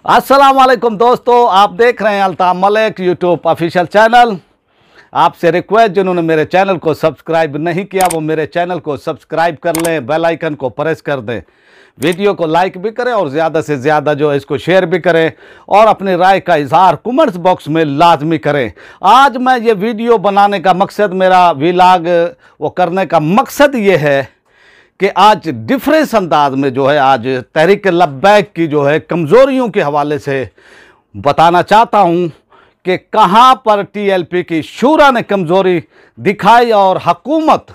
अस्सलाम वालेकुम दोस्तों, आप देख रहे हैं Altaf Malik YouTube official channel. आपसे रिक्वेस्ट, जिन्होंने मेरे चैनल को सब्सक्राइब नहीं किया वो मेरे चैनल को सब्सक्राइब कर लें, बेल आइकन को प्रेस कर दें, वीडियो को लाइक भी करें और ज़्यादा से ज़्यादा जो है इसको शेयर भी करें और अपनी राय का इजहार कमेंट्स बॉक्स में लाजमी करें। आज मैं ये वीडियो बनाने का मकसद, मेरा व्लॉग वो करने का मकसद ये है कि आज डिफरेंस अंदाज में जो है आज तहरीक लब्बैक की जो है कमज़ोरियों के हवाले से बताना चाहता हूँ कि कहाँ पर टीएलपी की शूरा ने कमज़ोरी दिखाई और हुकूमत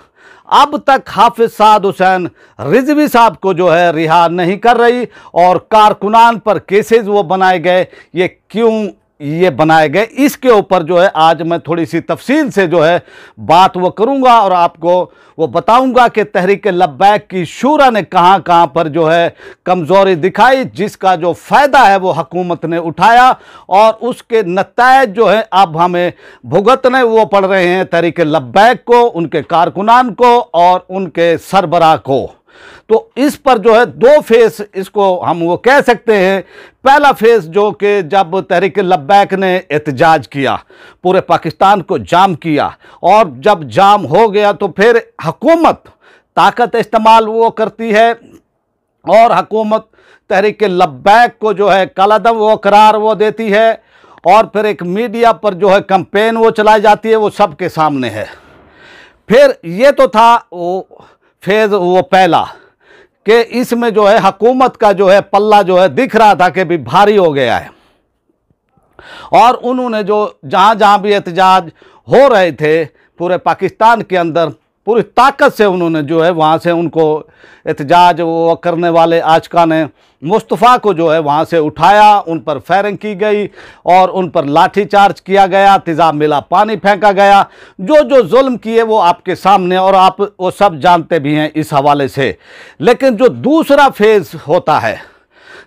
अब तक हाफिज साद हुसैन रिजवी साहब को जो है रिहा नहीं कर रही और कारकुनान पर केसेस वो बनाए गए। ये क्यों ये बनाए गए, इसके ऊपर जो है आज मैं थोड़ी सी तफसील से जो है बात वो करूंगा और आपको वो बताऊंगा कि तहरीक लब्बैक की शूरा ने कहां कहां पर जो है कमज़ोरी दिखाई, जिसका जो फ़ायदा है वो हुकूमत ने उठाया और उसके नतायज जो है अब हमें भुगतने वो पड़ रहे हैं तहरीक लब्बैक को, उनके कारकुनान को और उनके सरबराह को। तो इस पर जो है दो फेस इसको हम वो कह सकते हैं। पहला फेस जो कि जब तहरीक लब्बैक ने एहतजाज किया, पूरे पाकिस्तान को जाम किया और जब जाम हो गया तो फिर हुकूमत ताकत इस्तेमाल वो करती है और हुकूमत तहरीक लब्बैक को जो है कलअदम वो करार वो देती है और फिर एक मीडिया पर जो है कैंपेन वो चलाई जाती है, वो सबके सामने है। फिर ये तो था वो फेज़ वो पहला कि इसमें जो है हुकूमत का जो है पल्ला जो है दिख रहा था कि भी भारी हो गया है और उन्होंने जो जहाँ जहाँ भी एहतजाज हो रहे थे पूरे पाकिस्तान के अंदर पूरी ताकत से उन्होंने जो है वहाँ से उनको एहतजाज वो करने वाले आशिका ने मुस्तफ़ा को जो है वहाँ से उठाया, उन पर फायरिंग की गई और उन पर लाठी चार्ज किया गया, तेज़ाब मिला पानी फेंका गया, जो जो जुल्म किए वो आपके सामने और आप वो सब जानते भी हैं इस हवाले से। लेकिन जो दूसरा फेज़ होता है,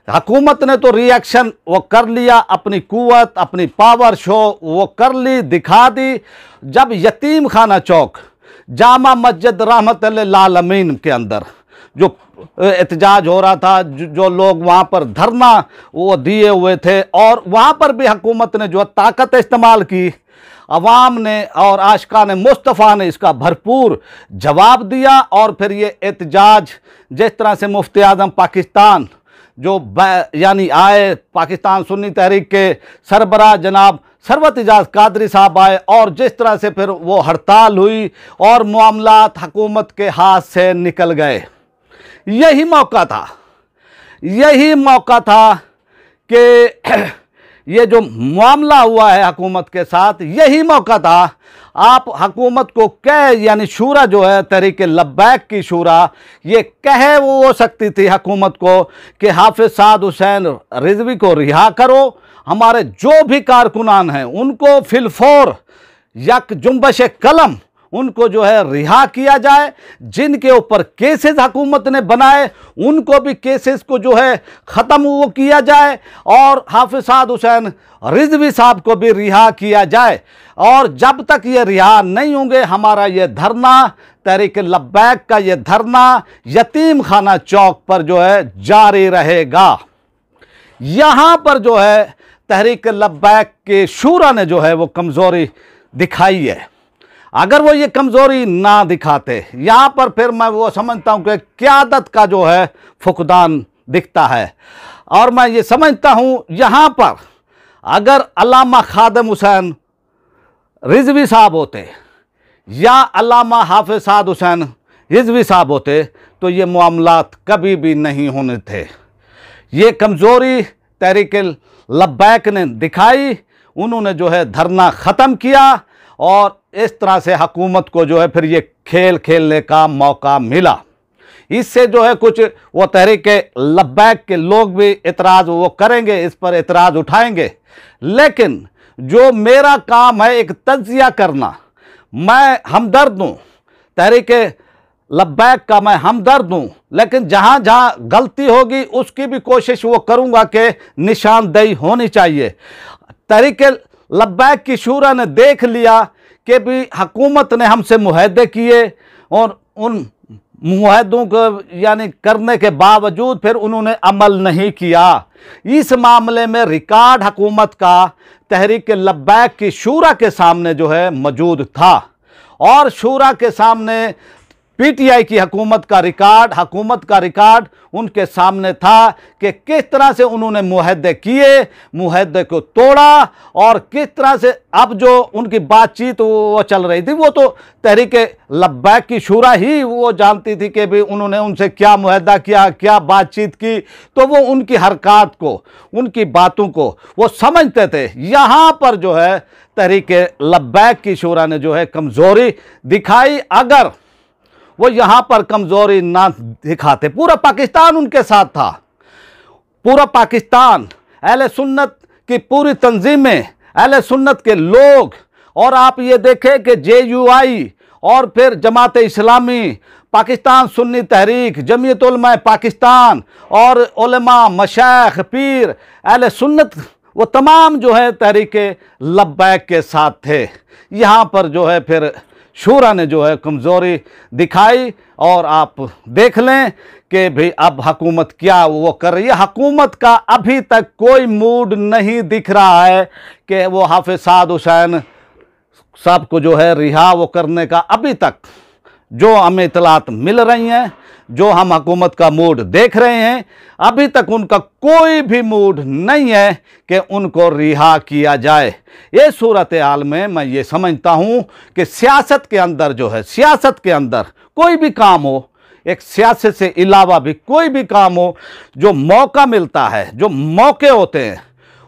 हुकूमत ने तो रिएक्शन वो कर लिया, अपनी कुव्वत अपनी पावर शो वो कर ली, दिखा दी। जब यतीम खाना चौक जामा मस्जिद रहमतुल्लिल आलमीन के अंदर जो एहतजाज हो रहा था, जो लोग वहाँ पर धरना वो दिए हुए थे और वहाँ पर भी हुकूमत ने जो ताकत इस्तेमाल की, अवाम ने और आशिका ने मुस्तफ़ा ने इसका भरपूर जवाब दिया और फिर ये एहतजाज जिस तरह से मुफ्ती आज़म पाकिस्तान जो यानी आए, पाकिस्तान सुन्नी तहरीक के सरबराह जनाब सरवत इजाज़ कादरी साहब आए और जिस तरह से फिर वो हड़ताल हुई और मामलात हुकूमत के हाथ से निकल गए। यही मौका था कि ये जो मामला हुआ है हुकूमत के साथ, यही मौका था आप हुकूमत को कह यानी शूरा जो है तहरीक लब्बैक की शूरा ये कह वो हो सकती थी हुकूमत को कि हाफिज साद हुसैन रिजवी को रिहा करो, हमारे जो भी कारकुनान हैं उनको फिलफौर यक जुम्बश कलम उनको जो है रिहा किया जाए, जिनके ऊपर केसेस हुकूमत ने बनाए उनको भी केसेस को जो है ख़त्म वो किया जाए और हाफिज साद हुसैन रिजवी साहब को भी रिहा किया जाए। और जब तक ये रिहा नहीं होंगे हमारा ये धरना, तहरीक लब्बैक का ये धरना यतीम खाना चौक पर जो है जारी रहेगा। यहाँ पर जो है तहरीक लब्बैक के शूरा ने जो है वो कमज़ोरी दिखाई है। अगर वो ये कमज़ोरी ना दिखाते, यहाँ पर फिर मैं वो समझता हूँ कि क़यादत का जो है फुकदान दिखता है और मैं ये समझता हूँ यहाँ पर अगर अल्लामा खादिम हुसैन रिजवी साहब होते या अल्लामा हाफिज साद हुसैन रिजवी साहब होते तो ये मामलात कभी भी नहीं होने थे। ये कमज़ोरी तहरीक लब्बैक ने दिखाई, उन्होंने जो है धरना ख़त्म किया और इस तरह से हुकूमत को जो है फिर ये खेल खेलने का मौका मिला। इससे जो है कुछ वो तहरीक लब्बैक के लोग भी इतराज़ वो करेंगे, इस पर इतराज़ उठाएंगे, लेकिन जो मेरा काम है एक तज्जिया करना, मैं हमदर्द हूँ, तहरीक लब्बैक का मैं हमदर्द हूँ, लेकिन जहाँ जहाँ गलती होगी उसकी भी कोशिश वो करूँगा कि निशानदेही होनी चाहिए। तहरीक लब्बैक की शूरा ने देख लिया कि भी हुकूमत ने हमसे मुआहदे किए और उन मुआहदों को यानी करने के बावजूद फिर उन्होंने अमल नहीं किया। इस मामले में रिकॉर्ड हुकूमत का तहरीक लब्बैक की शूरा के सामने जो है मौजूद था, और शूरा के सामने पीटीआई की हुकूमत का रिकॉर्ड उनके सामने था कि किस तरह से उन्होंने मुआहदे किए, मुआहदे को तोड़ा, और किस तरह से अब जो उनकी बातचीत वो चल रही थी, वो तो तहरीक लब्बैक की शूरा ही वो जानती थी कि भाई उन्होंने उनसे क्या मुआहदा किया, क्या बातचीत की, तो वो उनकी हरकत को, उनकी बातों को वो समझते थे। यहाँ पर जो है तहरीक लब्बैक की शूरा ने जो है कमज़ोरी दिखाई। अगर वो यहाँ पर कमज़ोरी ना दिखाते, पूरा पाकिस्तान उनके साथ था, पूरा पाकिस्तान, अहले सुन्नत की पूरी तंजीमें, अहले सुन्नत के लोग, और आप ये देखें कि JUI और फिर जमात इस्लामी, पाकिस्तान सुन्नी तहरीक, जमीयत उलमा पाकिस्तान और उलमा, मशाइख, पीर, अहले सुन्नत, वो तमाम जो है तहरीक लब्बैक के साथ थे। यहाँ पर जो है फिर शूरा ने जो है कमज़ोरी दिखाई, और आप देख लें कि भाई अब हुकूमत क्या वो कर रही है। हुकूमत का अभी तक कोई मूड नहीं दिख रहा है कि वो हाफिज साद हुसैन साहब को जो है रिहा वो करने का। अभी तक जो हमें इतलात मिल रही हैं, जो हम हुकूमत का मूड देख रहे हैं, अभी तक उनका कोई भी मूड नहीं है कि उनको रिहा किया जाए। ये सूरत हाल में मैं ये समझता हूँ कि सियासत के अंदर जो है, सियासत के अंदर कोई भी काम हो, एक सियासत से अलावा भी कोई भी काम हो, जो मौका मिलता है, जो मौके होते हैं,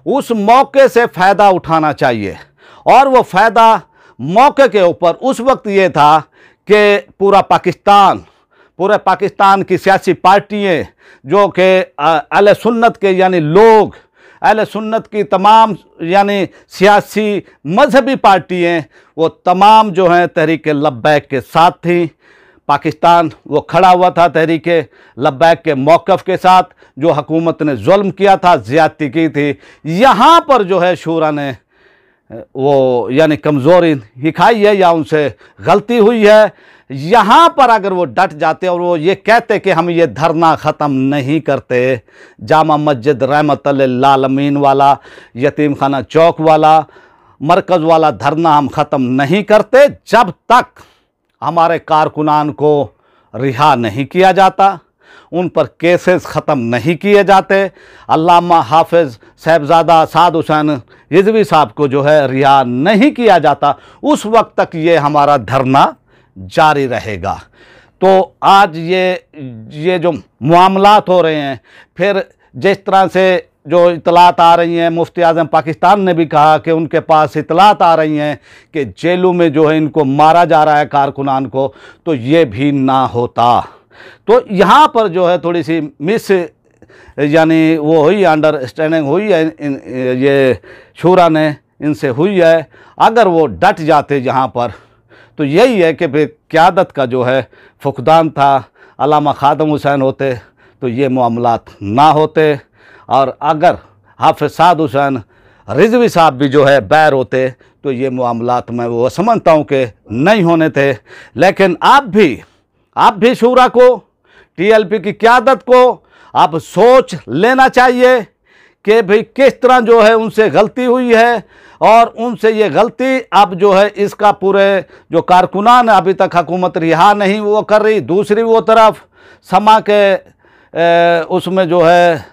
उस मौके से फ़ायदा उठाना चाहिए। और वो फ़ायदा मौके के ऊपर उस वक्त ये था कि पूरे पाकिस्तान की सियासी पार्टियाँ जो कि अहले सुन्नत के यानी लोग, अहले सुन्नत की तमाम यानी सियासी मजहबी पार्टियाँ, वो तमाम जो हैं तहरीक लब्बैक के साथ थी। पाकिस्तान वो खड़ा हुआ था तहरीक लब्बैक के मौक़िफ़ के साथ, जो हुकूमत ने जुल्म किया था, ज़्यादती की थी। यहाँ पर जो है शूरा ने वो यानी कमज़ोरी दिखाई है या उनसे गलती हुई है। यहाँ पर अगर वो डट जाते और वो ये कहते कि हम ये धरना ख़त्म नहीं करते, जामा मस्जिद रहमतुल लिल आलमीन वाला, यतीम खाना चौक वाला, मरकज़ वाला धरना हम ख़त्म नहीं करते, जब तक हमारे कारकुनान को रिहा नहीं किया जाता, उन पर केसेस ख़त्म नहीं किए जाते, अल्लामा हाफिज़ साहिबजादा साद हुसैन रिज़वी साहब को जो है रिहा नहीं किया जाता, उस वक्त तक ये हमारा धरना जारी रहेगा। तो आज ये जो मामलात हो रहे हैं, फिर जिस तरह से जो इतलात आ रही हैं, मुफ्ती आज़म पाकिस्तान ने भी कहा कि उनके पास इतलात आ रही हैं कि जेलों में जो है इनको मारा जा रहा है कारकुनान को, तो ये भी ना होता। तो यहाँ पर जो है थोड़ी सी मिस यानी वो हुई, अंडरस्टैंडिंग हुई है, ये शूरा ने इनसे हुई है। अगर वो डट जाते यहाँ पर, तो यही है कि फिर क़यादत का जो है फुकदान था, अल्लामा खादम हुसैन होते तो ये मामलात ना होते, और अगर हाफिज़ साद हुसैन रिज़वी साहब भी जो है बैर होते तो ये मामलात मैं वो समझता हूँ कि नहीं होने थे। लेकिन आप भी शूरा को, TLP की क़यादत को अब सोच लेना चाहिए कि भाई किस तरह जो है उनसे गलती हुई है, और उनसे ये गलती अब जो है इसका पूरे जो कारकुनान अभी तक हुकूमत रिहा नहीं वो कर रही। दूसरी वो तरफ समा के उसमें जो है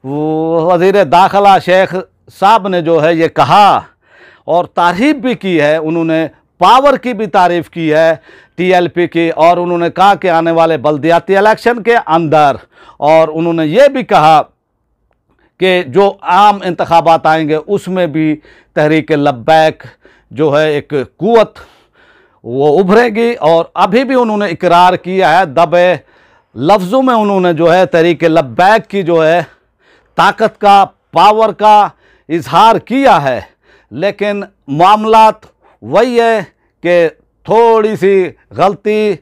वो वज़ीर दाखिला शेख साहब ने जो है ये कहा और तारीफ़ भी की है, उन्होंने पावर की भी तारीफ़ की है TLP की, और उन्होंने कहा कि आने वाले बल्दियाती इलेक्शन के अंदर, और उन्होंने ये भी कहा कि जो आम इंतखाबात आएंगे उसमें भी तहरीक लब्बैक जो है एक क़ुव्वत वो उभरेगी। और अभी भी उन्होंने इकरार किया है, दबे लफ्ज़ों में उन्होंने जो है तहरीक लब्बैक की जो है ताकत का, पावर का इजहार किया है। लेकिन मामलात वही है कि थोड़ी सी गलती,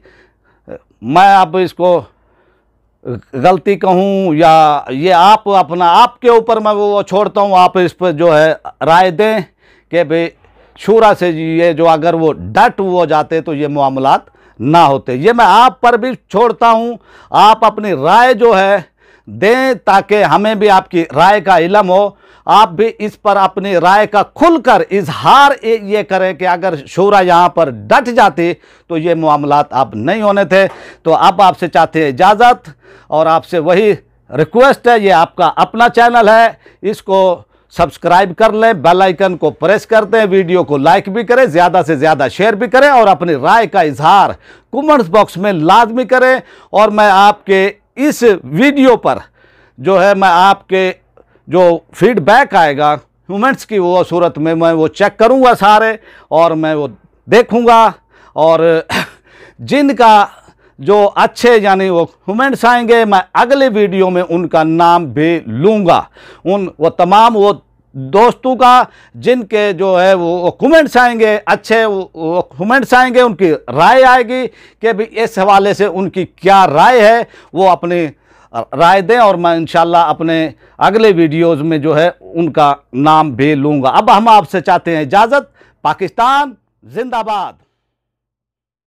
मैं अब इसको गलती कहूँ या ये आप अपना आपके ऊपर मैं वो छोड़ता हूँ, आप इस पर जो है राय दें कि भाई शूरा से ये जो अगर वो डट हो जाते तो ये मामलात ना होते। ये मैं आप पर भी छोड़ता हूँ, आप अपनी राय जो है दें ताकि हमें भी आपकी राय का इल्म हो। आप भी इस पर अपनी राय का खुलकर इजहार ये करें कि अगर शूरा यहाँ पर डट जाती तो ये मामलात अब नहीं होने थे। तो अब आपसे चाहते हैं इजाज़त, और आपसे वही रिक्वेस्ट है, ये आपका अपना चैनल है, इसको सब्सक्राइब कर लें, बेल आइकन को प्रेस कर दें, वीडियो को लाइक भी करें, ज़्यादा से ज़्यादा शेयर भी करें, और अपनी राय का इजहार कमेंट्स बॉक्स में लाजमी करें। और मैं आपके इस वीडियो पर जो है मैं आपके जो फीडबैक आएगा कमेंट्स की वो सूरत में मैं वो चेक करूंगा सारे, और मैं वो देखूंगा, और जिनका जो अच्छे यानी वो कमेंट्स आएंगे मैं अगले वीडियो में उनका नाम भी लूँगा। वो तमाम वो दोस्तों का जिनके जो है वो कमेंट्स आएंगे अच्छे, वो कमेंट्स आएंगे, उनकी राय आएगी कि भी इस हवाले से उनकी क्या राय है, वो अपनी राय दें, और मैं इंशाल्लाह अपने अगले वीडियोज़ में जो है उनका नाम भी लूँगा। अब हम आपसे चाहते हैं इजाज़त। पाकिस्तान जिंदाबाद।